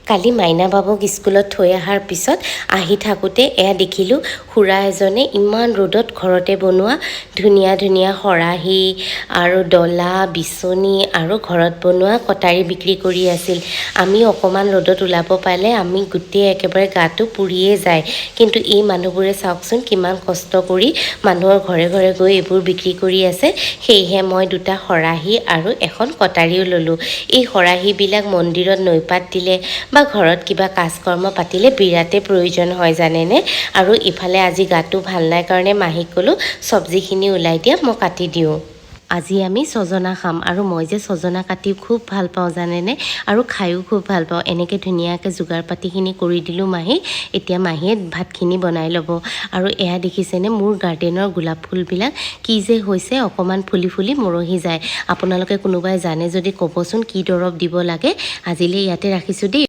কালি মাইনা বাবুক স্কুলত থৈ অহাৰ পিছত আহি থাকোঁতে এয়া দেখিলোঁ খুৰা এজনে ইমান ৰ'দত ঘৰতে বনোৱা ধুনীয়া ধুনীয়া খৰাহী আৰু ডলা বিচনী আৰু ঘৰত বনোৱা কটাৰী বিক্ৰী কৰি আছিল। আমি অকণমান ৰ'দত ওলাব পালে আমি গোটেই একেবাৰে গাটো পুৰিয়ে যায়। কিন্তু এই মানুহবোৰে চাওকচোন কিমান কষ্ট কৰি মানুহৰ ঘৰে ঘৰে গৈ এইবোৰ বিক্ৰী কৰি আছে। সেয়েহে মই দুটা খৰাহী আৰু এখন কটাৰীও ল'লোঁ। এই খৰাহীবিলাক মন্দিৰত নৈপাত দিলে বা ঘৰত কিবা কাজকৰ্ম পাতিলে বিৰাটেই প্ৰয়োজন হয় জানেনে। আৰু ইফালে আজি গাটো ভাল নাই কাৰণে মাহীক ক'লোঁ চব্জিখিনি ওলাই দিয়া মই কাটি দিওঁ। আজি আমি ছজনা খাম আৰু মই যে ছজনা কাটি খুব ভাল পাওঁ জানেনে, আৰু খায়ো খুব ভাল পাওঁ। এনেকৈ ধুনীয়াকৈ যোগাৰ পাতিখিনি কৰি দিলোঁ মাহীক। এতিয়া মাহীয়ে ভাতখিনি বনাই ল'ব। আৰু এয়া দেখিছেনে মোৰ গাৰ্ডেনৰ গোলাপ ফুলবিলাক কি যে হৈছে, অকণমান ফুলি ফুলি মৰহি যায়। আপোনালোকে কোনোবাই জানে যদি ক'বচোন কি দৰৱ দিব লাগে। আজিলৈ ইয়াতে ৰাখিছোঁ দেই।